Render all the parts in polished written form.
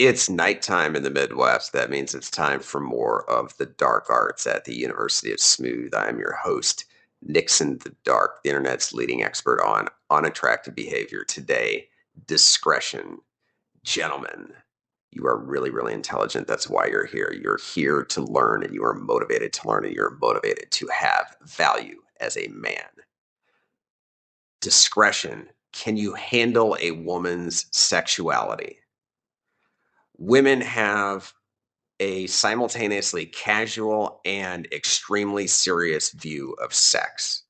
It's nighttime in the Midwest. That means it's time for more of the dark arts at the University of Smooth. I am your host, Nixon the Dark, the internet's leading expert on unattractive behavior. Today, discretion. Gentlemen, you are really, really intelligent. That's why you're here. You're here to learn, and you are motivated to learn, and you're motivated to have value as a man. Discretion. Can you handle a woman's sexuality? Women have a simultaneously casual and extremely serious view of sex.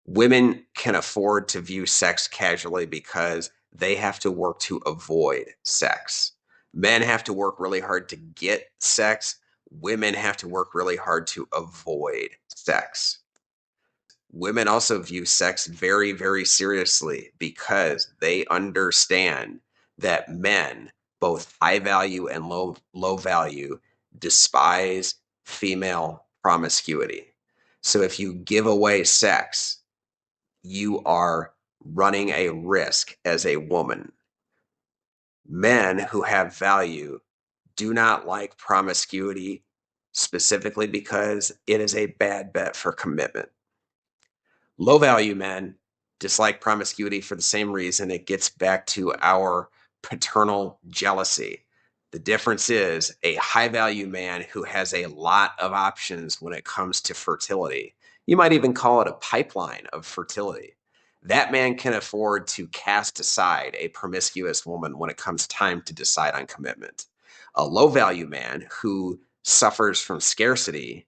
Women can afford to view sex casually because they have to work to avoid sex. Men have to work really hard to get sex. Women have to work really hard to avoid sex. Women also view sex very, very seriously because they understand that men, both high value and low value, despise female promiscuity. So if you give away sex, you are running a risk as a woman. Men who have value do not like promiscuity specifically because it is a bad bet for commitment. Low value men dislike promiscuity for the same reason. It gets back to our paternal jealousy. The difference is a high value man who has a lot of options when it comes to fertility. You might even call it a pipeline of fertility. That man can afford to cast aside a promiscuous woman when it comes time to decide on commitment. A low value man who suffers from scarcity,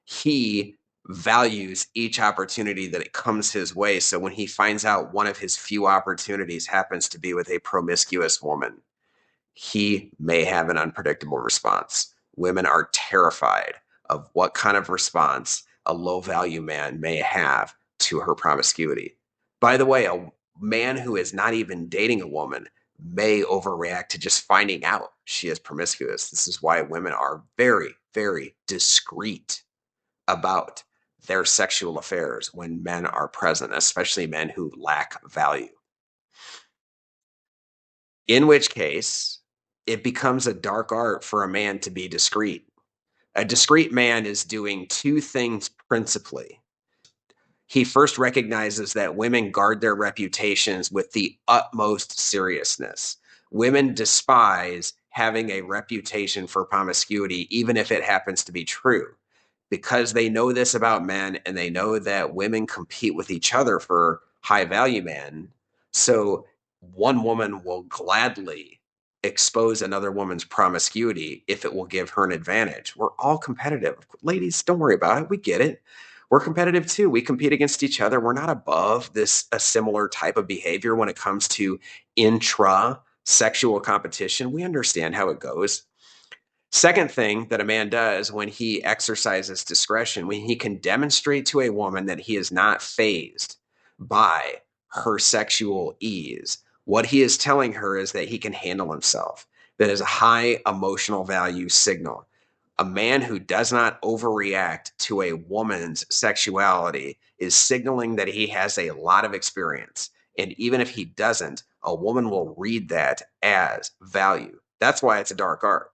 he values each opportunity that it comes his way. So when he finds out one of his few opportunities happens to be with a promiscuous woman, he may have an unpredictable response. Women are terrified of what kind of response a low value man may have to her promiscuity. By the way, a man who is not even dating a woman may overreact to just finding out she is promiscuous. This is why women are very, very discreet about their sexual affairs when men are present, especially men who lack value. In which case, it becomes a dark art for a man to be discreet. A discreet man is doing two things principally. He first recognizes that women guard their reputations with the utmost seriousness. Women despise having a reputation for promiscuity, even if it happens to be true, because they know this about men and they know that women compete with each other for high value men. So one woman will gladly expose another woman's promiscuity if it will give her an advantage. We're all competitive. Ladies, don't worry about it. We get it. We're competitive too. We compete against each other. We're not above a similar type of behavior when it comes to intra sexual competition. We understand how it goes. Second thing that a man does when he exercises discretion, when he can demonstrate to a woman that he is not fazed by her sexual ease, what he is telling her is that he can handle himself. That is a high emotional value signal. A man who does not overreact to a woman's sexuality is signaling that he has a lot of experience. And even if he doesn't, a woman will read that as value. That's why it's a dark art.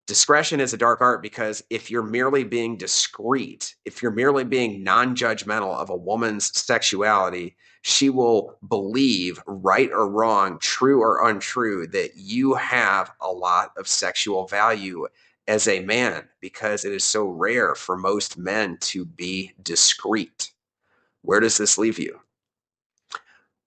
Discretion is a dark art because if you're merely being discreet, if you're merely being non-judgmental of a woman's sexuality, she will believe, right or wrong, true or untrue, that you have a lot of sexual value as a man because it is so rare for most men to be discreet. Where does this leave you?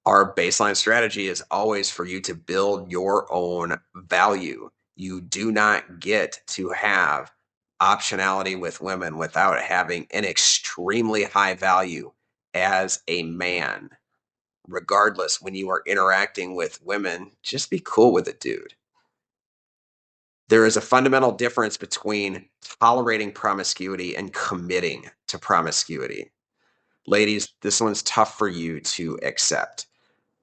Our baseline strategy is always for you to build your own value. You do not get to have optionality with women without having an extremely high value as a man. Regardless, when you are interacting with women, just be cool with it, dude. There is a fundamental difference between tolerating promiscuity and committing to promiscuity. Ladies, this one's tough for you to accept.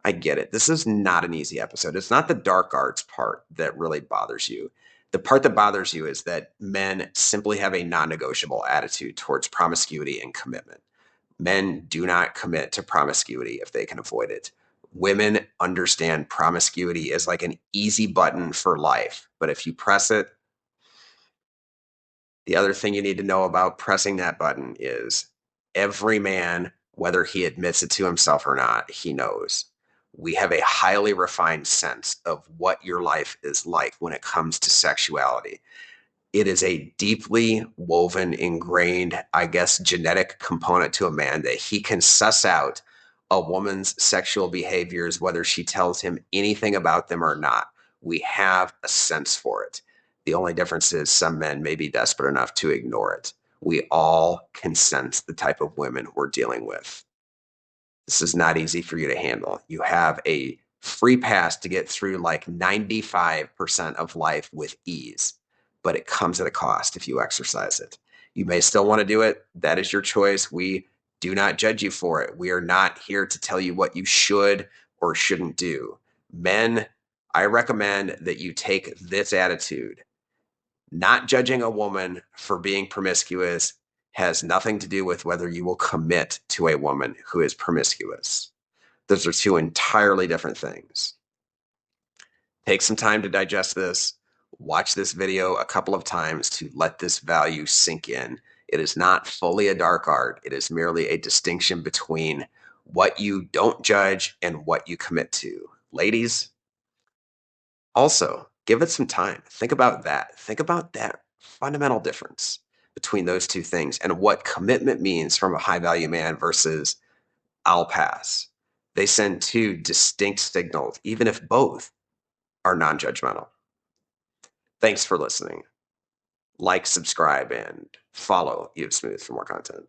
I get it. This is not an easy episode. It's not the dark arts part that really bothers you. The part that bothers you is that men simply have a non-negotiable attitude towards promiscuity and commitment. Men do not commit to promiscuity if they can avoid it. Women understand promiscuity is like an easy button for life, but if you press it, the other thing you need to know about pressing that button is every man, whether he admits it to himself or not, he knows. We have a highly refined sense of what your life is like when it comes to sexuality. It is a deeply woven, ingrained, I guess, genetic component to a man that he can suss out a woman's sexual behaviors, whether she tells him anything about them or not. We have a sense for it. The only difference is some men may be desperate enough to ignore it. We all can sense the type of women we're dealing with. This is not easy for you to handle. You have a free pass to get through like 95% of life with ease, but it comes at a cost if you exercise it. You may still want to do it. That is your choice. We do not judge you for it. We are not here to tell you what you should or shouldn't do. Men, I recommend that you take this attitude. Not judging a woman for being promiscuous has nothing to do with whether you will commit to a woman who is promiscuous. Those are two entirely different things. Take some time to digest this. Watch this video a couple of times to let this value sink in. It is not fully a dark art. It is merely a distinction between what you don't judge and what you commit to. Ladies, also, give it some time. Think about that. Think about that fundamental difference between those two things and what commitment means from a high value man versus I'll pass. They send two distinct signals, even if both are non judgmental. Thanks for listening. Like, subscribe, and follow You Smooth for more content.